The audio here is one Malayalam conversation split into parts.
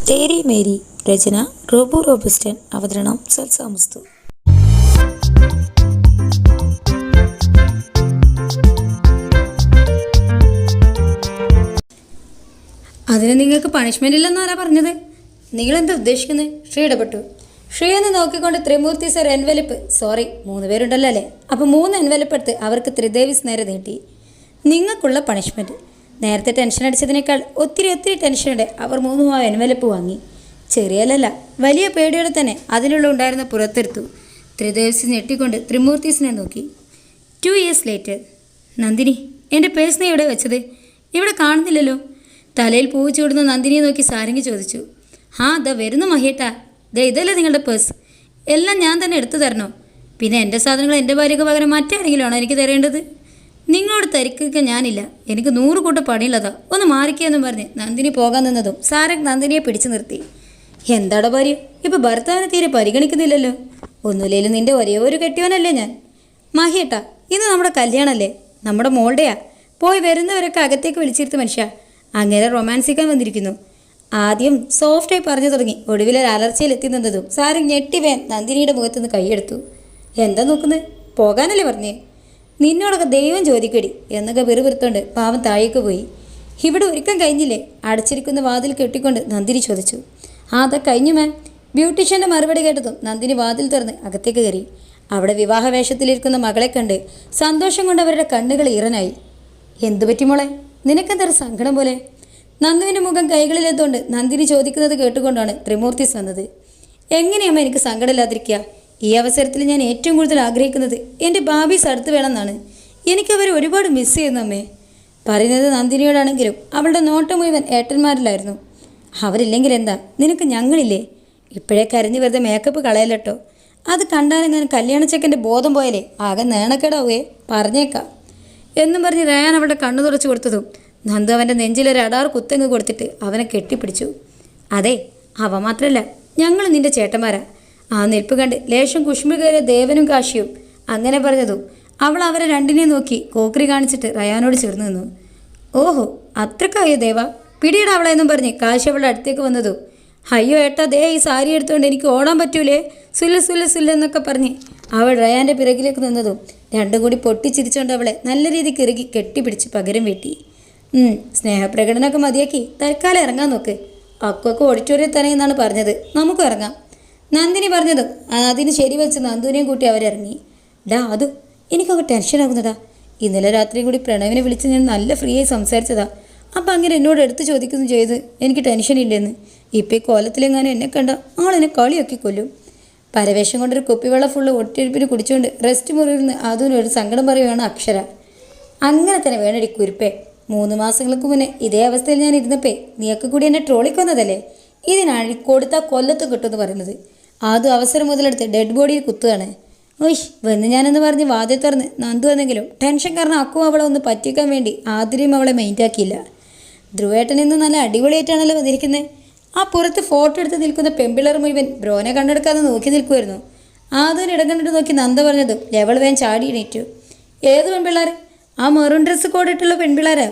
തേരി മേരി രചന റോബു റോബസ്റ്റൻ അവതരണം സൽസാമുസ്തു. അതിന് നിങ്ങൾക്ക് പണിഷ്മെൻ്റ് ഇല്ലെന്നാരാ പറഞ്ഞത്? നിങ്ങളെന്താ ഉദ്ദേശിക്കുന്നത്? ശ്രീ ഇടപെട്ടു. ശ്രീ എന്ന് നോക്കിക്കൊണ്ട് ത്രിമൂർത്തി സർ എൻവലപ്പ്, സോറി 3 പേരുണ്ടല്ലോ അല്ലേ, അപ്പോൾ 3 എൻവലപ്പ് എടുത്ത് അവർക്ക് ത്രിദേവീസ് നേരെ നീട്ടി. നിങ്ങൾക്കുള്ള പണിഷ്മെൻറ്റ്. നേരത്തെ ടെൻഷൻ അടിച്ചതിനേക്കാൾ ഒത്തിരി ടെൻഷനോടെ അവർ 3 ആ എൻവലപ്പ് വാങ്ങി. ചെറിയല്ല, വലിയ പേടിയോടെ തന്നെ അതിനുള്ള ഉണ്ടായിരുന്ന പുറത്തെടുത്തു. ത്രിദേവീസ് ഞെട്ടിക്കൊണ്ട് ത്രിമൂർത്തീസിനെ നോക്കി. 2 years later. നന്ദിനി, എൻ്റെ പേഴ്സ് നീ എവിടെ വെച്ചത്? ഇവിടെ കാണുന്നില്ലല്ലോ. തലയിൽ പൂവ് ചൂടുന്ന നന്ദിനിയെ നോക്കി സാരംഗി ചോദിച്ചു. ദാ വരുന്നു മഹിയേട്ടാ, ഇതല്ലേ നിങ്ങളുടെ പേഴ്സ്? എല്ലാം ഞാൻ തന്നെ എടുത്തു തരണോ? പിന്നെ എൻ്റെ സാധനങ്ങൾ എൻ്റെ ഭാര്യയ്ക്ക് പകരം മറ്റാരെങ്കിലും ആണോ എനിക്ക് തരേണ്ടത്? നിങ്ങളോട് തരിക്കൊക്കെ ഞാനില്ല, എനിക്ക് 100 കൂട്ടം പണിയുള്ളതാ, ഒന്ന് മാറിക്കുകയെന്നും പറഞ്ഞ് നന്ദിനി പോകാൻ നിന്നതും സാരംഗ് നന്ദിനിയെ പിടിച്ചു നിർത്തി. എന്താടോ ഭാര്യ, ഇപ്പോൾ ഭർത്താവിനെ തീരെ പരിഗണിക്കുന്നില്ലല്ലോ. ഒന്നുമില്ലേലും നിൻ്റെ ഒരേ ഒരു കെട്ടിയവനല്ലേ ഞാൻ. മഹിയേട്ടാ, ഇന്ന് നമ്മുടെ കല്യാണമല്ലേ, നമ്മുടെ മോളുടെയാ. പോയി വരുന്നവരൊക്കെ അകത്തേക്ക് വിളിച്ചിരുത്ത മനുഷ്യ, അങ്ങനെ റൊമാൻസിക്കാൻ വന്നിരിക്കുന്നു. ആദ്യം സോഫ്റ്റായി പറഞ്ഞു തുടങ്ങി, ഒടുവിലൊരു അലർച്ചയിൽ എത്തി നിന്നതും സാരംഗ് ഞെട്ടിവേൻ നന്ദിനിയുടെ മുഖത്തുനിന്ന് കൈയെടുത്തു. എന്താ നോക്കുന്നത്? പോകാനല്ലേ പറഞ്ഞേ? നിന്നോടൊക്കെ ദൈവം ചോദിക്കടി എന്നൊക്കെ വെറുതെടുത്തോണ്ട് പാവം താഴേക്ക് പോയി. ഇവിടെ ഒരുക്കം കഴിഞ്ഞില്ലേ? അടച്ചിരിക്കുന്ന വാതിൽ കെട്ടിക്കൊണ്ട് നന്ദിനി ചോദിച്ചു. അതാ കഴിഞ്ഞു മാം. ബ്യൂട്ടീഷ്യൻ്റെ മറുപടി കേട്ടതും നന്ദിനി വാതിൽ തുറന്ന് അകത്തേക്ക് കയറി. അവിടെ വിവാഹവേഷത്തിലിരിക്കുന്ന മകളെ കണ്ട് സന്തോഷം കൊണ്ട് അവരുടെ കണ്ണുകൾ ഈറനായി. എന്തു പറ്റി മോളെ, നിനക്കെന്തൊരു സങ്കടം പോലെ? നന്ദുവിൻ്റെ മുഖം കൈകളിലെത്തുകൊണ്ട് നന്ദിനി ചോദിക്കുന്നത് കേട്ടുകൊണ്ടാണ് ത്രിമൂർത്തീസ് വന്നത്. എങ്ങനെയമ്മ എനിക്ക് സങ്കടമില്ലാതിരിക്കുക? ഈ അവസരത്തിൽ ഞാൻ ഏറ്റവും കൂടുതൽ ആഗ്രഹിക്കുന്നത് എൻ്റെ ബാബീസ് അടുത്ത് വേണമെന്നാണ്. എനിക്കവരെ ഒരുപാട് മിസ് ചെയ്യുന്നു അമ്മേ. പറയുന്നത് നന്ദിനിയോടാണെങ്കിലും അവളുടെ നോട്ടം മുഴുവൻ ഏട്ടന്മാരിലായിരുന്നു. അവരില്ലെങ്കിൽ എന്താ, നിനക്ക് ഞങ്ങളില്ലേ? ഇപ്പോഴേ കരഞ്ഞു വെറുതെ മേക്കപ്പ് കളയല്ലോ. അത് കണ്ടാലെങ്ങനെ കല്യാണച്ചക്കൻ്റെ ബോധം പോയാലേ ആകെ നേണക്കേടാവേ, പറഞ്ഞേക്കാം എന്നും പറഞ്ഞ് റയാൻ അവളുടെ കണ്ണു തുറച്ചു കൊടുത്തതും നന്ദു അവൻ്റെ നെഞ്ചിലൊരു അടാറ് കുത്തങ്ങ് കൊടുത്തിട്ട് അവനെ കെട്ടിപ്പിടിച്ചു. അതെ, അവ മാത്രമല്ല, ഞങ്ങൾ നിൻ്റെ ചേട്ടന്മാരാ. ആ നിൽപ്പ് കണ്ട് ലേശം കുഷ്മി കയറിയ ദേവനും കാശിയും അങ്ങനെ പറഞ്ഞതും അവൾ അവരെ രണ്ടിനെയും നോക്കി കോക്രി കാണിച്ചിട്ട് റയാനോട് ചേർന്ന് നിന്നു. ഓഹോ, അത്രക്കായോ ദേവ, പിടിയിട അവളെന്നും പറഞ്ഞ് കാശി അവളുടെ അടുത്തേക്ക് വന്നതും അയ്യോ ഏട്ടാ, ഈ സാരി എടുത്തുകൊണ്ട് എനിക്ക് ഓടാൻ പറ്റൂലേ, സുല്ല എന്നൊക്കെ പറഞ്ഞ് അവൾ റയാൻ്റെ പിറകിലേക്ക് നിന്നതും രണ്ടും കൂടി പൊട്ടിച്ചിരിച്ചുകൊണ്ട് അവളെ നല്ല രീതിക്ക് ഇറുകി കെട്ടിപ്പിടിച്ച് പകരം വീട്ടി. സ്നേഹപ്രകടനമൊക്കെ മതിയാക്കി തൽക്കാലം ഇറങ്ങാൻ നോക്ക്. അക്കൊക്കെ ഓഡിറ്റോറിയത്തിൽ തന്നെ എന്നാണ് പറഞ്ഞത്, നമുക്കും ഇറങ്ങാം നന്ദിനി പറഞ്ഞതും അതിന് ശരി വെച്ച് നന്ദുവിനെയും കൂട്ടി അവരിറങ്ങി. അത് എനിക്കൊക്കെ ടെൻഷനാകുന്നതാ. ഇന്നലെ രാത്രിയും കൂടി പ്രണവിനെ വിളിച്ച് ഞാൻ നല്ല ഫ്രീ ആയി സംസാരിച്ചതാ. അപ്പം അങ്ങനെ എന്നോട് എടുത്ത് ചോദിക്കുന്നു ചെയ്ത് എനിക്ക് ടെൻഷനില്ലെന്ന്. ഇപ്പം ഈ കോലത്തിലെങ്ങാനും എന്നെ കണ്ട ആളെന്നെ കളിയൊക്കെ കൊല്ലും. പരവേഷം കൊണ്ടൊരു കുപ്പിവെള്ളം ഫുള്ള് ഒട്ടിരിപ്പിന് കുടിച്ചുകൊണ്ട് റെസ്റ്റ് മുറിയിൽ നിന്ന് അതിനൊരു സങ്കടം പറയുകയാണ് അക്ഷര. അങ്ങനെ തന്നെ വേണടി കുരുപ്പേ. 3 മാസങ്ങൾക്ക് മുന്നേ ഇതേ അവസ്ഥയിൽ ഞാൻ ഇരുന്നപ്പേ നീയൊക്കെ കൂടി എന്നെ ട്രോളിക്കൊന്നതല്ലേ. ഇതിനാണ് കൊടുത്താൽ കൊല്ലത്ത് കിട്ടുമെന്ന് പറയുന്നത്. അതും അവസരം മുതലെടുത്ത് ഡെഡ് ബോഡിയിൽ കുത്തുകയാണ്. വന്ന് ഞാനെന്ന് പറഞ്ഞ് വാതിൽ തുറന്ന് നന്ദു വന്നെങ്കിലും ടെൻഷൻ കാരണം അക്കും അവളെ ഒന്ന് പറ്റിക്കാൻ വേണ്ടി ആതിരയും അവളെ മെയിൻറ്റാക്കിയില്ല. ധ്രുവേട്ടൻ ഇന്ന് നല്ല അടിപൊളിയായിട്ടാണല്ലോ വന്നിരിക്കുന്നത്. ആ പുറത്ത് ഫോട്ടോ എടുത്ത് നിൽക്കുന്ന പെൺപിള്ളേർ മുഴുവൻ ബ്രോനെ കണ്ടെടുക്കാതെ നോക്കി നിൽക്കുമായിരുന്നു. ആദ്യം ഇടം കണ്ടിട്ട് നോക്കി നന്ദ പറഞ്ഞതും ലെവൾ വേൻ ചാടി എണീറ്റു. ഏത് പെൺപിള്ളേർ? ആ മെറൂൺ ഡ്രസ്സ് കോഡിട്ടുള്ള പെൺപിള്ളേരാ.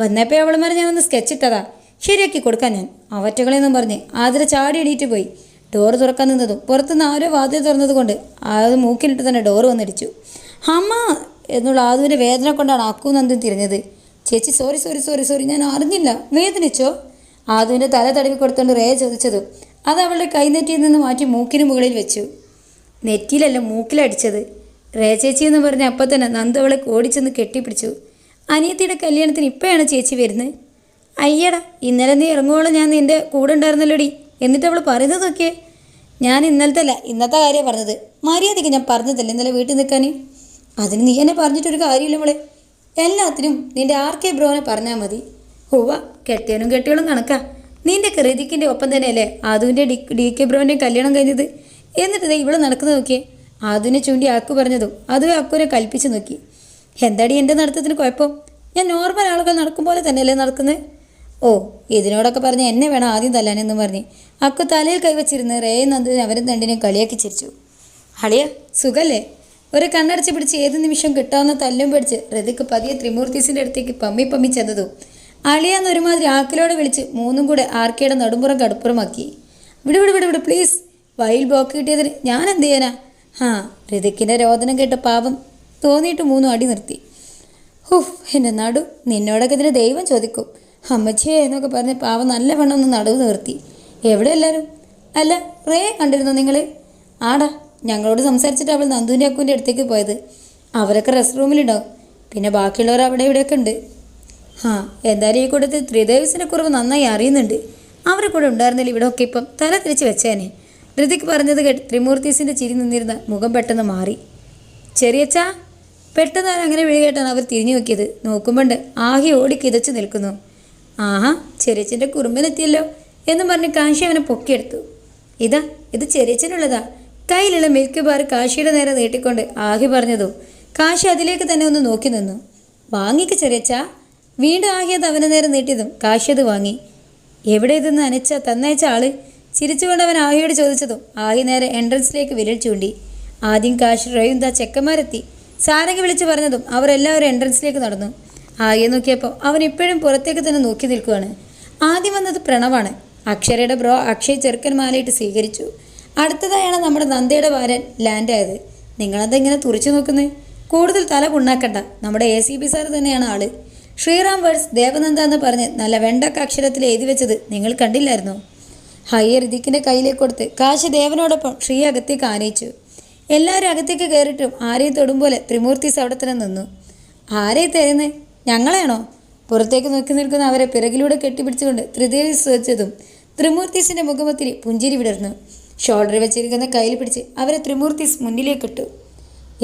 വന്നപ്പോൾ അവളമാരെ ഞാനൊന്ന് സ്കെച്ച് ഇട്ടതാ, ശരിയാക്കി കൊടുക്കാൻ ഞാൻ അവറ്റകളെന്നും പറഞ്ഞ് ആതിര ചാടി എണീറ്റ് പോയി. ഡോറ് തുറക്കാൻ നിന്നതും പുറത്തുനിന്ന് ആരോ വാതിൽ തുറന്നത് കൊണ്ട് അത് മൂക്കിലിട്ട് തന്നെ ഡോറ് വന്നിടിച്ചു. അമ്മ എന്നുള്ള ആദുവിൻ്റെ വേദന കൊണ്ടാണ് അക്കു നന്ദൻ തിരിഞ്ഞത്. ചേച്ചി സോറി ഞാൻ അറിഞ്ഞില്ല, വേദനിച്ചോ? ആദുവിൻ്റെ തല തടവി കൊടുത്തുകൊണ്ട് റേ ചോദിച്ചതും അത് അവളുടെ കൈനെറ്റിയിൽ നിന്ന് മാറ്റി മൂക്കിന് മുകളിൽ വെച്ചു. നെറ്റിയിലല്ല, മൂക്കിലടിച്ചത്. റേ ചേച്ചി എന്ന് പറഞ്ഞ അപ്പം തന്നെ നന്ദു അവളെ ഓടിച്ചെന്ന് കെട്ടിപ്പിടിച്ചു. അനിയത്തിയുടെ കല്യാണത്തിന് ഇപ്പോഴാണ് ചേച്ചി വരുന്നത്? അയ്യടാ, ഇന്നലെ നീ ഇറങ്ങുവോളം ഞാൻ നിൻ്റെ കൂടെ ഉണ്ടായിരുന്നല്ലോടി. എന്നിട്ട് അവൾ പറയുന്നതൊക്കെ ഞാൻ ഇന്നത്തെ കാര്യമാണ് പറഞ്ഞത്. മര്യാദയ്ക്ക് ഞാൻ പറഞ്ഞതല്ലേ ഇന്നലെ വീട്ടിൽ നിൽക്കാൻ. അതിന് നീ എന്നെ പറഞ്ഞിട്ടൊരു കാര്യമില്ല മോളെ. എല്ലാത്തിനും നിൻ്റെ ആർക്കെ ബ്രോനെ പറഞ്ഞാൽ മതി. കെട്ടിയോളും കണക്കാ. നിൻ്റെ കൃതിക്കിൻ്റെ ഒപ്പം തന്നെയല്ലേ ആദുവിൻ്റെ ഡി കെ ബ്രോൻ്റെ കല്യാണം കഴിഞ്ഞത്. എന്നിട്ട് ഇവിടെ നടക്കുന്നത് നോക്കിയേ. ആദുവിനെ ചൂണ്ടി അക്കു പറഞ്ഞതും അതുവേ അക്കുവിനെ കൽപ്പിച്ച് നോക്കി. എന്താടി എൻ്റെ നടത്തത്തിന് കുഴപ്പം? ഞാൻ നോർമൽ ആളുകൾ നടക്കും പോലെ തന്നെയല്ലേ നടക്കുന്നത്? ഇതിനോടൊക്കെ പറഞ്ഞ് എന്നെ വേണം ആദ്യം തല്ലാനെന്ന് പറഞ്ഞ് അക്കു തലയിൽ കൈവച്ചിരുന്ന് റേ നന്ദുവിനെ അവരും രണ്ടിനെയും കളിയാക്കി ചിരിച്ചു. അളിയ സുഖല്ലേ? ഒരു കണ്ണടച്ച് പിടിച്ച് ഏത് നിമിഷം കിട്ടാവുന്ന തല്ലും പിടിച്ച് ഹൃതിക്ക് പതിയെ ത്രിമൂർത്തീസിൻ്റെ അടുത്തേക്ക് പമ്മി ചെന്നതും അളിയാന്ന് ഒരുമാതിരി ആക്കിലോടെ വിളിച്ച് മൂന്നും കൂടെ ആർക്കയുടെ നടുമ്പുറം കടുപ്പുറമാക്കി. വിട് പ്ലീസ്, വയിൽ ബ്ലോക്ക് കിട്ടിയതിന് ഞാൻ എന്ത് ചെയ്യാനാ? ഋതിക്കിൻ്റെ രോദനം കേട്ട് പാപം തോന്നിയിട്ട് മൂന്നും അടി നിർത്തി. എൻ്റെ നടു, നിന്നോടൊക്കെ ഇതിന് ദൈവം ചോദിക്കും അമ്മച്ചിയെ എന്നൊക്കെ പറഞ്ഞ് പാവം നല്ല വണ്ണം ഒന്ന് നടുവ് നിർത്തി. എവിടെ എല്ലാവരും? അല്ല, റേ കണ്ടിരുന്നോ നിങ്ങൾ? ആടാ, ഞങ്ങളോട് സംസാരിച്ചിട്ട് അവൾ നന്ദുവിൻ്റെ അക്കുവിൻ്റെ അടുത്തേക്ക് പോയത്. അവരൊക്കെ റെസ്റ്റ് റൂമിലുണ്ടാവും. പിന്നെ ബാക്കിയുള്ളവർ അവിടെ ഇവിടെയൊക്കെ ഉണ്ട്. എന്തായാലും ഈ കൂട്ടത്തിൽ ത്രിദേവീസിൻ്റെ കുറവ് നന്നായി അറിയുന്നുണ്ട്. അവരെ കൂടെ ഉണ്ടായിരുന്നില്ല ഇവിടെ ഒക്കെ ഇപ്പം തല തിരിച്ച് വെച്ചേനെ. ഋതിക്ക് പറഞ്ഞത് കേട്ട് ത്രിമൂർത്തീസിൻ്റെ ചിരി നിന്നിരുന്ന മുഖം പെട്ടെന്ന് മാറി. ചെറിയച്ചാ, പെട്ടെന്ന് അങ്ങനെ വിളികേട്ടാണ് അവർ തിരിഞ്ഞു നോക്കിയത്. നോക്കുമ്പോണ്ട് ആകെ ഓടി കിതച്ച് നിൽക്കുന്നു. ആഹാ, ചെറിയച്ചൻ്റെ കുറുമ്പനെത്തിയല്ലോ എന്നും പറഞ്ഞ് കാശി അവനെ പൊക്കിയെടുത്തു. ഇത് ചെറിയച്ചനുള്ളതാ. കയ്യിലുള്ള മിൽക്ക് ബാർ കാശിയുടെ നേരെ നീട്ടിക്കൊണ്ട് ആഹി പറഞ്ഞതോ കാശി അതിലേക്ക് തന്നെ ഒന്ന് നോക്കി നിന്നു. വാങ്ങിക്ക് ചെറിയച്ചാ. വീണ്ടും ആഹിയത് അവനെ നേരെ നീട്ടിയതും കാശി അത് വാങ്ങി. എവിടെ ഇതെന്ന് തന്നയച്ച ആള്? ചിരിച്ചുകൊണ്ട് അവൻ ആഹിയോട് ചോദിച്ചതും ആഹി നേരെ എൻട്രൻസിലേക്ക് വിരൽ ചൂണ്ടി. ആദ്യം കാശി റേയും ചെക്കന്മാരെത്തി. സാരംഗി വിളിച്ച് പറഞ്ഞതും അവരെല്ലാവരും എൻട്രൻസിലേക്ക് നടന്നു. ആഹിയെ നോക്കിയപ്പോൾ അവൻ ഇപ്പോഴും പുറത്തേക്ക് തന്നെ നോക്കി നിൽക്കുകയാണ്. ആദ്യം വന്നത് പ്രണവാണ്. അക്ഷരയുടെ ബ്രോ അക്ഷയ് ചെറുക്കൻ മാലയിട്ട് സ്വീകരിച്ചു. അടുത്തതായാണ് നമ്മുടെ നന്ദയുടെ വാരൻ ലാൻഡായത്. നിങ്ങളെന്തെങ്ങനെ തുറച്ചു നോക്കുന്നത്? കൂടുതൽ തല പുണ്ണാക്കണ്ട. നമ്മുടെ ACP സാർ തന്നെയാണ് ആള്. ശ്രീറാം വേഴ്സ് ദേവനന്ദ എന്ന് പറഞ്ഞ് നല്ല വെണ്ടക്ക അക്ഷരത്തിൽ എഴുതി വെച്ചത് നിങ്ങൾ കണ്ടില്ലായിരുന്നോ? ഹയ്യർ ഋതിക്കിൻ്റെ കയ്യിലേക്ക് കൊടുത്ത് കാശി ദേവനോടൊപ്പം ശ്രീ അകത്തേക്ക് ആനയിച്ചു. എല്ലാവരും അകത്തേക്ക് കയറിയിട്ടും ആരെയും തൊടുമ്പോലെ ത്രിമൂർത്തീസ് അവിടെ തന്നെ നിന്നു. ആരെയും തരുന്നേ? ഞങ്ങളെയാണോ? പുറത്തേക്ക് നോക്കി നിൽക്കുന്ന അവരെ പിറകിലൂടെ കെട്ടിപ്പിടിച്ചുകൊണ്ട് ത്രിദേവീസ് ചോദിച്ചതും ത്രിമൂർത്തീസിൻ്റെ മുഖമത്തിൽ പുഞ്ചിരി വിടർന്നു. ഷോൾഡറിൽ വെച്ചിരിക്കുന്ന കയ്യിൽ പിടിച്ച് അവരെ ത്രിമൂർത്തീസ് മുന്നിലേക്കിട്ടു.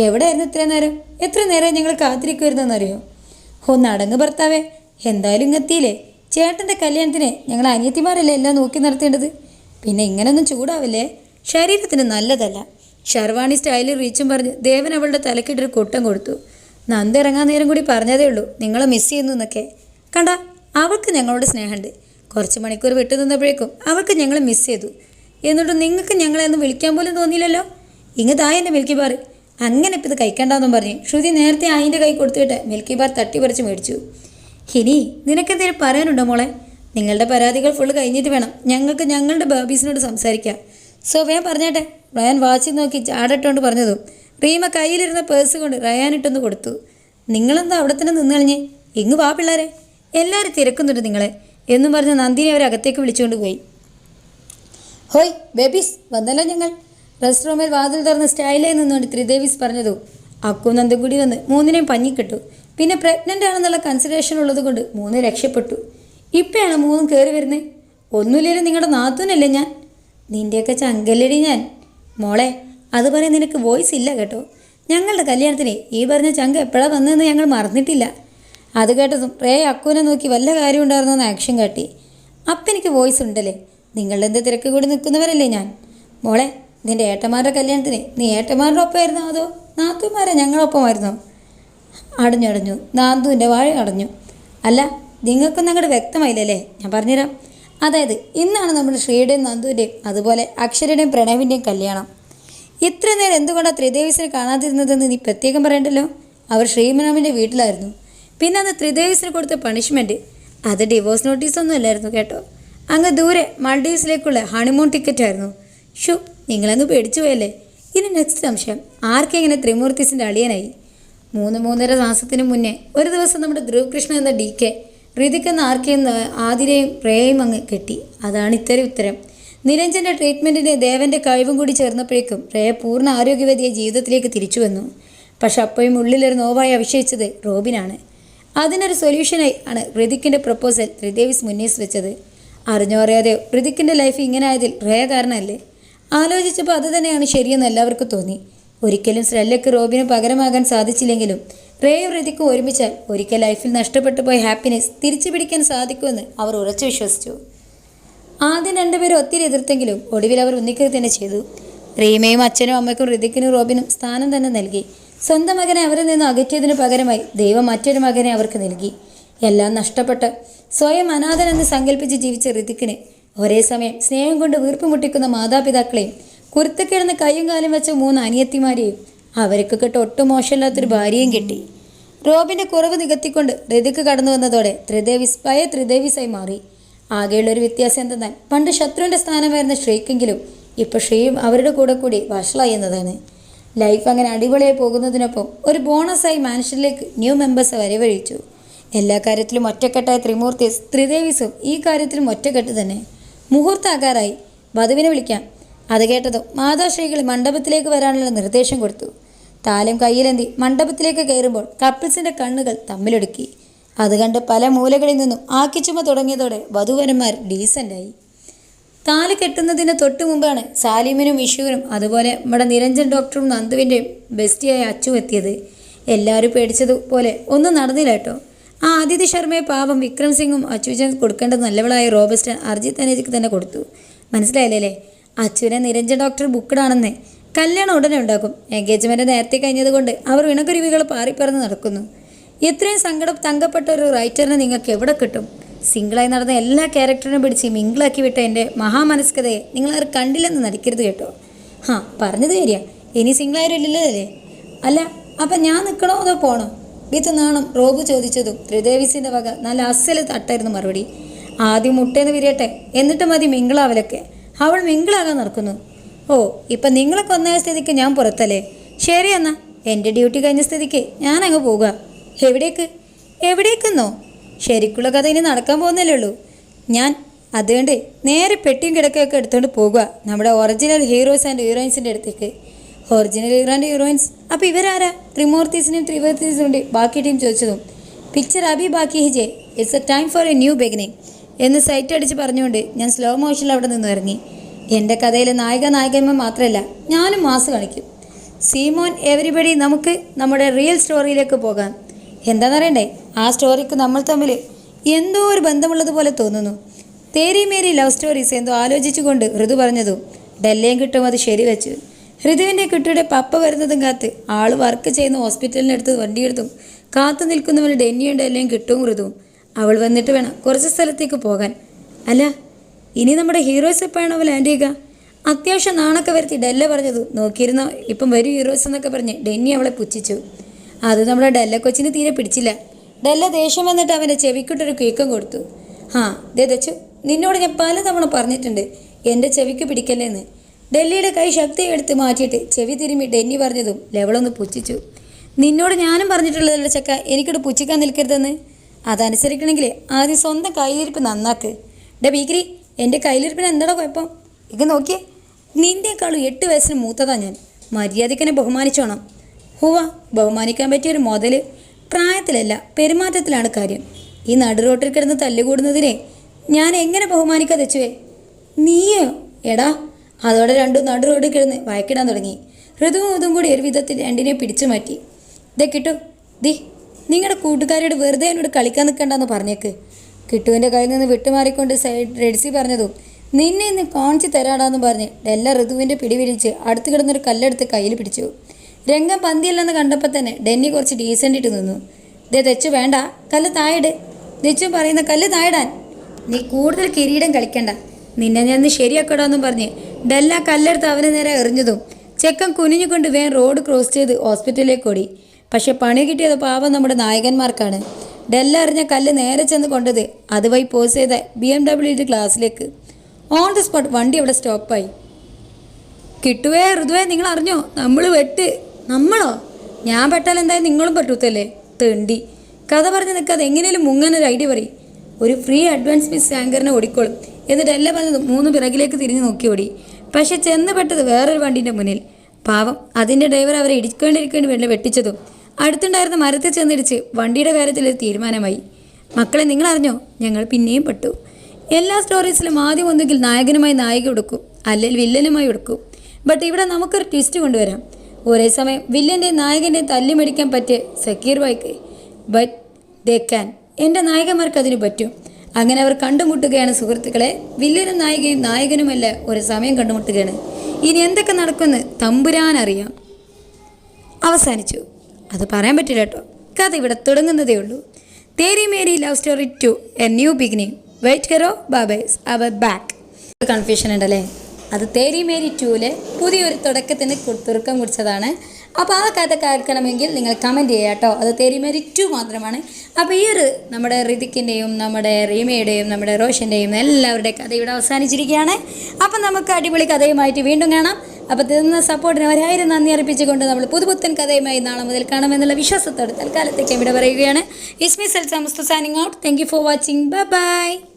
എവിടെയായിരുന്നു എത്ര നേരം ഞങ്ങൾ കാത്തിരിക്കുമായിരുന്നെന്നറിയോ? ഒന്നടങ്ങ് ഭർത്താവേ, എന്തായാലും ഇങ്ങെത്തിയില്ലേ? ചേട്ടൻ്റെ കല്യാണത്തിന് ഞങ്ങൾ അനിയത്തിമാരല്ലേ എല്ലാം നോക്കി നടത്തേണ്ടത്. പിന്നെ ഇങ്ങനൊന്നും ചൂടാവില്ലേ, ശരീരത്തിന് നല്ലതല്ല. ഷർവാണി സ്റ്റൈലിൽ റീച്ചും പറഞ്ഞ് ദേവൻ അവളുടെ തലക്കിട്ടൊരു കൊട്ടം കൊടുത്തു. നന്ദി ഇറങ്ങാൻ നേരം കൂടി പറഞ്ഞതേ ഉള്ളൂ നിങ്ങളെ മിസ് ചെയ്യുന്നു എന്നൊക്കെ. കണ്ട, അവൾക്ക് ഞങ്ങളോട് സ്നേഹമുണ്ട്. കുറച്ച് മണിക്കൂർ വിട്ടു നിന്നപ്പോഴേക്കും അവൾക്ക് ഞങ്ങളെ മിസ് ചെയ്തു. എന്നിട്ടും നിങ്ങൾക്ക് ഞങ്ങളെ ഒന്നും വിളിക്കാൻ പോലും തോന്നിയില്ലല്ലോ. ഇങ്ങതായ എൻ്റെ മിൽക്കി ബാർ. അങ്ങനെ ഇപ്പം ഇത് കഴിക്കണ്ടെന്നും പറഞ്ഞ് ശ്രുതി നേരത്തെ ആയിൻ്റെ കൈ കൊടുത്തിട്ട് മിൽക്കി ബാർ തട്ടിപ്പറിച്ച് മേടിച്ചു. ഇനി നിനക്കെന്തെങ്കിലും പറയാനുണ്ടോ മോളെ? നിങ്ങളുടെ പരാതികൾ ഫുള്ള് കഴിഞ്ഞിട്ട് വേണം ഞങ്ങൾക്ക് ഞങ്ങളുടെ ബേബീസിനോട് സംസാരിക്കാം. സോ വേഗം പറഞ്ഞേട്ടെ. റയാൻ വാച്ചിൽ നോക്കി ചാടട്ടോണ്ട് പറഞ്ഞതും റീമ കയ്യിലിരുന്ന പേഴ്സ് കൊണ്ട് റയാനിട്ടൊന്ന് കൊടുത്തു. നിങ്ങളെന്താ അവിടെ തന്നെ നിന്ന് കളഞ്ഞേ? ഇങ്ങ് വാ പിള്ളേരെ, എല്ലാവരും തിരക്കുന്നുണ്ട് നിങ്ങളെ എന്നും പറഞ്ഞ് നന്ദിനി അവരെ അകത്തേക്ക് വിളിച്ചുകൊണ്ട് പോയി. ഹോയ് ബേബീസ്, വന്നല്ലോ ഞങ്ങൾ. റെസ്റ്റ് റൂമിൽ വാതിൽ തുറന്ന് സ്റ്റൈലായി നിന്നുകൊണ്ട് ത്രിദേവീസ് പറഞ്ഞതു. അക്കു നന്ദും കൂടി വന്ന് മൂന്നിനെയും പഞ്ഞിക്കിട്ടു. പിന്നെ പ്രഗ്നൻ്റ് ആണെന്നുള്ള കൺസിഡറേഷൻ ഉള്ളത് കൊണ്ട് മൂന്ന് രക്ഷപ്പെട്ടു. ഇപ്പോഴാണ് മൂന്നും കയറി വരുന്നത്. ഒന്നുമില്ലേലും നിങ്ങളുടെ നാത്തൂനല്ലേ ഞാൻ. നിൻ്റെയൊക്കെ ചങ്കല്ലടി ഞാൻ. മോളെ, അത് പറയാൻ നിനക്ക് വോയിസ് ഇല്ല കേട്ടോ. ഞങ്ങളുടെ കല്യാണത്തിന് ഈ പറഞ്ഞ ചങ്ക എപ്പോഴാണ് വന്നതെന്ന് ഞങ്ങൾ മറന്നിട്ടില്ല. അത് കേട്ടതും റേ അക്കുവിനെ നോക്കി വല്ല കാര്യം ഉണ്ടായിരുന്നോന്ന് ആക്ഷൻ കാട്ടി. അപ്പം എനിക്ക് വോയിസ് ഉണ്ടല്ലേ. നിങ്ങളുടെ എന്ത് തിരക്ക് കൂടി നിൽക്കുന്നവരല്ലേ ഞാൻ. മോളെ, നിൻ്റെ ഏട്ടന്മാരുടെ കല്യാണത്തിന് നീ ഏട്ടന്മാരുടെ ഒപ്പമായിരുന്നോ അതോ നാത്തൂന്മാരെ ഞങ്ങളൊപ്പമായിരുന്നോ? അടഞ്ഞു നാന്തുവിൻ്റെ വാഴ അടഞ്ഞു. അല്ല, നിങ്ങൾക്കൊന്നും അങ്ങോട്ട് വ്യക്തമായില്ലല്ലേ. ഞാൻ പറഞ്ഞുതരാം. അതായത് ഇന്നാണ് നമ്മുടെ ശ്രീയുടെയും നന്ദുവിൻ്റെയും അതുപോലെ അക്ഷരയുടെയും പ്രണവിൻ്റെയും കല്യാണം. ഇത്ര നേരം എന്തുകൊണ്ടാണ് ത്രിദേവീസിനെ കാണാതിരുന്നതെന്ന് നീ പ്രത്യേകം പറയണ്ടല്ലോ. അവർ ശ്രീമനാമിൻ്റെ വീട്ടിലായിരുന്നു. പിന്നെ അന്ന് ത്രിദേവീസിന് കൊടുത്ത പണിഷ്മെൻറ്റ് അത് ഡിവോഴ്സ് നോട്ടീസൊന്നും അല്ലായിരുന്നു കേട്ടോ. അങ്ങ് ദൂരെ മൾഡീവ്സിലേക്കുള്ള ഹണിമൂൺ ടിക്കറ്റായിരുന്നു. ഷു, നിങ്ങളങ്ങ് പേടിച്ചു പോയല്ലേ. ഇനി നെക്സ്റ്റ് സംശയം, ആർക്കെങ്ങനെ ത്രിമൂർത്തീസിൻ്റെ അളിയനായി? 3-3.5 മാസത്തിന് മുന്നേ ഒരു ദിവസം നമ്മുടെ ധ്രുവ് കൃഷ്ണ എന്ന DK ഋതിക് എന്ന ആർക്കെയും ആതിരയും റേയും അങ്ങ് കെട്ടി. അതാണ് ഇത്തരം ഉത്തരം. നിരഞ്ജൻ്റെ ട്രീറ്റ്മെൻറ്റിന് ദേവൻ്റെ കഴിവും കൂടി ചേർന്നപ്പോഴേക്കും റേ പൂർണ്ണ ആരോഗ്യവതിയെ ജീവിതത്തിലേക്ക് തിരിച്ചു വന്നു. പക്ഷെ അപ്പോഴും ഉള്ളിലൊരു നോവായി അഭിഷേകിച്ചത് റോബിനാണ്. അതിനൊരു സൊല്യൂഷനായി ആണ് ഋതിക്കിൻ്റെ പ്രപ്പോസൽ ത്രിദേവീസ് മുന്നേസ് വെച്ചത്. അറിഞ്ഞോ അറിയാതെയോ ഋതിക്കിൻ്റെ ലൈഫ് ഇങ്ങനെ ആയതിൽ റേ കാരണമല്ലേ. ആലോചിച്ചപ്പോൾ അത് തന്നെയാണ് ശരിയെന്ന് എല്ലാവർക്കും തോന്നി. ഒരിക്കലും ശ്രല്ലയ്ക്ക് റോബിന് പകരമാകാൻ സാധിച്ചില്ലെങ്കിലും റേയും ഋതിക്കും ഒരുമിച്ചാൽ ഒരിക്കൽ ലൈഫിൽ നഷ്ടപ്പെട്ടു പോയ ഹാപ്പിനെസ് തിരിച്ചു പിടിക്കാൻ സാധിക്കുമെന്ന് അവർ ഉറച്ചു വിശ്വസിച്ചു. ആദ്യം രണ്ടുപേരും ഒത്തിരി എതിർത്തെങ്കിലും ഒടുവിൽ അവർ ഒന്നിക്കുക തന്നെ ചെയ്തു. റീമയും അച്ഛനും അമ്മയ്ക്കും ഋതിക്കിനും റോബിനും സ്ഥാനം തന്നെ നൽകി. സ്വന്തം മകനെ അവരിൽ നിന്ന് അകറ്റിയതിനു പകരമായി ദൈവം മറ്റൊരു മകനെ അവർക്ക് നൽകി. എല്ലാം നഷ്ടപ്പെട്ട് സ്വയം അനാഥനെന്ന് സങ്കല്പിച്ച് ജീവിച്ച ഋതിക്കിന് ഒരേ സമയം സ്നേഹം കൊണ്ട് വീർപ്പ് മുട്ടിക്കുന്ന മാതാപിതാക്കളെയും കുരുത്തക്കിടന്ന് കൈയും കാലും വെച്ച 3 അനിയത്തിമാരെയും അവർക്ക് ഒട്ടും മോശമില്ലാത്തൊരു ഭാര്യയും കിട്ടി. റോബിൻ്റെ കുറവ് നികത്തിക്കൊണ്ട് ഋതിക്ക് കടന്നു വന്നതോടെ ത്രിദേവിസ് പഴയ ത്രിദേവിസായി മാറി. ആകെയുള്ളൊരു വ്യത്യാസം എന്തെന്നാൽ പണ്ട് ശത്രുവിൻ്റെ സ്ഥാനമായിരുന്ന ശ്രീക്കെങ്കിലും ഇപ്പോൾ ശ്രീയും അവരുടെ കൂടെ കൂടി വഷളായി എന്നതാണ്. ലൈഫ് അങ്ങനെ അടിപൊളിയായി പോകുന്നതിനൊപ്പം ഒരു ബോണസായി മാൻഷനിലേക്ക് ന്യൂ മെമ്പേഴ്സ് വരവഴിച്ചു. എല്ലാ കാര്യത്തിലും ഒറ്റക്കെട്ടായ ത്രിമൂർത്തീസ് ത്രിദേവീസും ഈ കാര്യത്തിലും ഒറ്റക്കെട്ട് തന്നെ. മുഹൂർത്താകാറായി, വധുവിനെ വിളിക്കാം. അത് കേട്ടതും മാതാശ്രീകൾ മണ്ഡപത്തിലേക്ക് വരാനുള്ള നിർദ്ദേശം കൊടുത്തു. താലം കയ്യിലെന്തി മണ്ഡപത്തിലേക്ക് കയറുമ്പോൾ കപ്പിൾസിൻ്റെ കണ്ണുകൾ തമ്മിലൊടുക്കി. അത് കണ്ട് പല മൂലകളിൽ നിന്നും ആക്കിച്ചുമ തുടങ്ങിയതോടെ വധുവരന്മാർ ഡീസൻ്റായി. താലി കെട്ടുന്നതിന് തൊട്ടു മുമ്പാണ് സാലിമിനും വിഷുവിനും അതുപോലെ നമ്മുടെ നിരഞ്ജൻ ഡോക്ടറും നന്ദുവിൻ്റെയും ബെസ്റ്റിയായ അച്ചു എത്തിയത്. എല്ലാവരും പേടിച്ചതുപോലെ ഒന്നും നടന്നില്ല കേട്ടോ. ആ ആദിത്യ ശർമ്മയെ പാവം വിക്രം സിംഗും അച്ചുജൻ കൊടുക്കേണ്ടത് നല്ലവളായ റോബസ്റ്റൻ അർജിത് അനേജിക്ക് തന്നെ കൊടുത്തു. മനസ്സിലായില്ലേ? അച്ചുവിനെ നിരഞ്ജൻ ഡോക്ടർ ബുക്കഡാണെന്ന്. കല്യാണം ഉടനെ ഉണ്ടാക്കും. എൻഗേജ്മെൻറ്റ് നേരത്തെ കഴിഞ്ഞതുകൊണ്ട് അവർ ഇണക്കുരുവികൾ പാറിപ്പറന്ന് നടക്കുന്നു. ഇത്രയും സങ്കടം തങ്കപ്പെട്ട ഒരു റൈറ്ററിനെ നിങ്ങൾക്ക് എവിടെ കിട്ടും? സിംഗിളായി നടന്ന എല്ലാ ക്യാരക്ടറിനും പിടിച്ച് മിങ്കിളാക്കി വിട്ട എൻ്റെ മഹാമനസ്കതയെ നിങ്ങളാരും കണ്ടില്ലെന്ന് നടിക്കരുത് കേട്ടോ. പറഞ്ഞത് ശരിയാ, ഇനി സിംഗിളായാലും ഇല്ലല്ലേ? അല്ല, അപ്പം ഞാൻ നിൽക്കണോ അതോ പോണോ? വിത്ത് നാണം റോബ് ചോദിച്ചതും ത്രിദേവീസിൻ്റെ വക നല്ല അസല് തട്ടായിരുന്നു മറുപടി. ആദ്യം മുട്ടേന്ന് വിരിയട്ടെ, എന്നിട്ട് മതി മിങ്കിളാവലൊക്കെ. അവൾ മിങ്കിളാകാൻ നടക്കുന്നു. ഓ, ഇപ്പം നിങ്ങളെ കൊന്നായ സ്ഥിതിക്ക് ഞാൻ പുറത്തല്ലേ? ശരി എന്നാ, എൻ്റെ ഡ്യൂട്ടി കഴിഞ്ഞ സ്ഥിതിക്ക് ഞാൻ അങ്ങ് പോവുക. എവിടേക്കെന്നോ? ശരിക്കുള്ള കഥ ഇനി നടക്കാൻ പോകുന്നല്ലേ ഉള്ളൂ. ഞാൻ അതുകൊണ്ട് നേരെ പെട്ടിയും കിടക്കയൊക്കെ എടുത്തുകൊണ്ട് പോകുക നമ്മുടെ ഒറിജിനൽ ഹീറോസ് ആൻഡ് ഹീറോയിൻസിൻ്റെ അടുത്തേക്ക്. Original hero and heroines? അപ്പോൾ ഇവരാരാ? ത്രിമൂർത്തീസിനും ത്രിവർത്തീസിനുണ്ട് ബാക്കി ടീം ചോദിച്ചതും. പിക്ചർ അഭി ബാക്കി ഹിജെ, it's a time for a new beginning എന്ന് സൈറ്റ് അടിച്ച് പറഞ്ഞുകൊണ്ട് ഞാൻ സ്ലോ മോഷനിൽ അവിടെ നിന്ന് ഇറങ്ങി. എൻ്റെ കഥയിൽ നായകന്മാർ മാത്രമല്ല, ഞാനും മാസ് കാണിക്കും. സീമോൻ എവരിബഡി, നമുക്ക് നമ്മുടെ റിയൽ സ്റ്റോറിയിലേക്ക് പോകാം. എന്താണെന്നറിയണ്ടേ? ആ സ്റ്റോറിക്ക് നമ്മൾ തമ്മിൽ എന്തോ ഒരു ബന്ധമുള്ളതുപോലെ തോന്നുന്നു. തേരി മേരി ലവ് സ്റ്റോറീസ് എന്തോ ആലോചിച്ചുകൊണ്ട് ഋതു പറഞ്ഞതും ഡെല്ലയും കിട്ടും അത് ശരിവെച്ചു. ഋതുവിൻ്റെ കുട്ടിയുടെ പപ്പ വരുന്നതും കാത്ത് ആൾ വർക്ക് ചെയ്യുന്ന ഹോസ്പിറ്റലിനടുത്ത് വണ്ടിയെടുത്തും കാത്തു നിൽക്കുന്നവന് ഡെന്നിയും ഡെല്ലയും കിട്ടും ഋതുവും. അവൾ വന്നിട്ട് വേണം കുറച്ച് സ്ഥലത്തേക്ക് പോകാൻ. അല്ല, ഇനി നമ്മുടെ ഹീറോസ് എപ്പോഴാണ് അവൾ ലാൻഡ് ചെയ്യുക? അത്യാവശ്യം നാണൊക്കെ വരുത്തി ഡെല്ല പറഞ്ഞതു നോക്കിയിരുന്നോ. ഇപ്പം വരും ഹീറോസ് എന്നൊക്കെ പറഞ്ഞ് ഡെന്നി അവളെ പുച്ഛിച്ചു. അത് നമ്മുടെ ഡെല്ല കൊച്ചിന് തീരെ പിടിച്ചില്ല. ഡെല്ല ദേഷ്യം വന്നിട്ട് അവൻ്റെ ചെവിക്കിട്ടൊരു കേക്കം കൊടുത്തു. ദച്ചു, നിന്നോട് ഞാൻ പലതവണ പറഞ്ഞിട്ടുണ്ട് എൻ്റെ ചെവിക്ക് പിടിക്കല്ലേന്ന്. ഡെല്ലിയുടെ കൈ ശക്തി എടുത്ത് മാറ്റിയിട്ട് ചെവി തിരുമ്മി ഡെന്നി പറഞ്ഞതും ലെവളൊന്ന് പുച്ഛിച്ചു. നിന്നോട് ഞാനും പറഞ്ഞിട്ടുള്ളതല്ല ചക്ക, എനിക്കിട്ട് പുച്ഛിക്കാൻ നിൽക്കരുതെന്ന്. അതനുസരിക്കണമെങ്കിൽ ആദ്യം സ്വന്തം കയ്യിലിരിപ്പ് നന്നാക്ക്. ഭീകരി, എൻ്റെ കയ്യിലിരിപ്പിന് എന്താണോ കുഴപ്പം? ഇത് നോക്കിയേ, നിൻ്റെക്കാളും 8 വയസ്സിന് മൂത്തതാ ഞാൻ. മര്യാദക്കെന്നെ ബഹുമാനിച്ചോണം. ബഹുമാനിക്കാൻ പറ്റിയൊരു മുതൽ പ്രായത്തിലല്ല പെരുമാറ്റത്തിലാണ് കാര്യം. ഈ നടുറോട്ടിൽ കിടന്ന് തല്ലുകൂടുന്നതിനെ ഞാൻ എങ്ങനെ ബഹുമാനിക്കാതെ വെച്ചുവേ? നീയോ? എടാ, അതോടെ രണ്ടും നടുറോഡിൽ കിടന്ന് വഴക്കിടാൻ തുടങ്ങി. ഋതുവും ഇതും കൂടി ഒരു വിധത്തിൽ രണ്ടിനെ പിടിച്ചു മാറ്റി. കിട്ടു, നിങ്ങളുടെ കൂട്ടുകാരോട് വെറുതെ എന്നോട് കളിക്കാൻ നിൽക്കണ്ടെന്ന് പറഞ്ഞേക്ക്. കിട്ടുവിൻ്റെ കയ്യിൽ നിന്ന് വിട്ടുമാറിക്കൊണ്ട് സൈഡ് റെഡ്സി പറഞ്ഞതും നിന്നെ ഇന്ന് കാണിച്ചു തരാടാന്ന് പറഞ്ഞ് ഡെല്ല ഋതുവിൻ്റെ പിടിവിരിച്ച് അടുത്ത് കിടന്നൊരു കല്ലെടുത്ത് കയ്യിൽ പിടിച്ചു. രംഗം പന്തിയല്ലെന്ന് കണ്ടപ്പോൾ തന്നെ ഡെന്നി കുറച്ച് ഡീസൻ്റിട്ട് നിന്നു. തെച്ചു വേണ്ട, കല്ല് തായിട്. തെച്ചു പറയുന്ന കല്ല് തായിടാൻ. നീ കൂടുതൽ കിരീടം കളിക്കണ്ട, നിന്നെ ഞാൻ ഇന്ന് ശരിയാക്കടാന്നും പറഞ്ഞ് ഡെല്ല കല്ലെടുത്ത് അവന് നേരെ എറിഞ്ഞതും ചെക്കൻ കുനിഞ്ഞുകൊണ്ട് വേഗം റോഡ് ക്രോസ് ചെയ്ത് ഹോസ്പിറ്റലിലേക്ക് ഓടി. പക്ഷെ പണി കിട്ടിയത് പാവം നമ്മുടെ നായകന്മാർക്കാണ്. ഡെല്ല എറിഞ്ഞ കല്ല് നേരെ ചെന്ന് കൊണ്ടത് അതുവഴി പോസ് ചെയ്ത BMW ക്ലാസ്സിലേക്ക്. ഓൺ ദി സ്പോട്ട് വണ്ടി അവിടെ സ്റ്റോപ്പായി. കിട്ടുവേ ഋതുവേ, നിങ്ങൾ അറിഞ്ഞോ? നമ്മൾ വെട്ട്. നമ്മളോ? ഞാൻ പെട്ടാൽ എന്തായാലും നിങ്ങളും പെട്ടൂത്തല്ലേ തെണ്ടി. കഥ പറഞ്ഞ് നിൽക്കാതെ എങ്ങനെയും മുങ്ങാനൊരു ഐഡിയ പറയും. ഒരു ഫ്രീ അഡ്വാൻസ് മിസ് ആങ്കറിനെ ഓടിക്കോളും എന്നിട്ട് എല്ലാം പറഞ്ഞത് 3 പിറകിലേക്ക് തിരിഞ്ഞ് നോക്കി ഓടി. പക്ഷെ ചെന്ന് പെട്ടത് വേറൊരു വണ്ടീൻ്റെ മുന്നിൽ. പാവം അതിൻ്റെ ഡ്രൈവർ അവരെ ഇടിക്കേണ്ടിരിക്കേണ്ടി വേണ്ടി വെട്ടിച്ചതും അടുത്തുണ്ടായിരുന്ന മരത്തിൽ ചെന്നിടിച്ച് വണ്ടിയുടെ കാര്യത്തിൽ ഒരു തീരുമാനമായി. മക്കളെ, നിങ്ങളറിഞ്ഞോ? ഞങ്ങൾ പിന്നെയും പെട്ടു. എല്ലാ സ്റ്റോറീസിലും ആദ്യം ഒന്നുകിൽ നായകനുമായി നായിക ഉടുക്കും, അല്ലെങ്കിൽ വില്ലനുമായി ഉടുക്കും. ബട്ട് ഇവിടെ നമുക്കൊരു ട്വിസ്റ്റ് കൊണ്ടുവരാം. ഒരേ സമയം വില്ലൻ്റെയും നായകൻ്റെയും തല്ലി മേടിക്കാൻ പറ്റിയ Zakir bike. But they can. എൻ്റെ നായകന്മാർക്ക് അതിന് പറ്റും. അങ്ങനെ അവർ കണ്ടുമുട്ടുകയാണ് സുഹൃത്തുക്കളെ. വില്ലനും നായികയും നായകനുമല്ല ഒരു സമയം കണ്ടുമുട്ടുകയാണ്. ഇനി എന്തൊക്കെ നടക്കുമെന്ന് തമ്പുരാൻ അറിയാം. അവസാനിച്ചു. അത് പറയാൻ പറ്റില്ല കേട്ടോ. കഥ ഇവിടെ തുടങ്ങുന്നതേ ഉള്ളൂ. Teri Meri love story 2 a new beginning. Wait hero babes അവർ ബാക്ക്. കൺഫ്യൂഷൻ ഉണ്ടല്ലേ? അത് തേരി മേരി 2-ലെ പുതിയൊരു തുടക്കത്തിന് തുറക്കം കുറിച്ചതാണ്. അപ്പോൾ ആ കഥ കേൾക്കണമെങ്കിൽ നിങ്ങൾ കമൻറ്റ് ചെയ്യുക കേട്ടോ. അത് തെരിമരി 2 മാത്രമാണ്. അപ്പോൾ ഈ ഒരു നമ്മുടെ ഋതിക്കിൻ്റെയും നമ്മുടെ റീമയുടെയും നമ്മുടെ റോഷൻ്റെയും എല്ലാവരുടെയും കഥ ഇവിടെ അവസാനിച്ചിരിക്കുകയാണ്. അപ്പം നമുക്ക് അടിപൊളി കഥയുമായിട്ട് വീണ്ടും കാണാം. അപ്പോൾ തരുന്ന സപ്പോർട്ടിന് 1000 നന്ദി അർപ്പിച്ചുകൊണ്ട് നമ്മൾ പുതുപുത്തൻ കഥയുമായി നാളെ മുതൽ കാണാമെന്നുള്ള വിശ്വാസത്തോടെ തൽക്കാലത്തേക്ക് ഇവിടെ പറയുകയാണ്. ഇസ്മി സെൽസ മുസ്തു signing out. Thank you for watching. Bye by.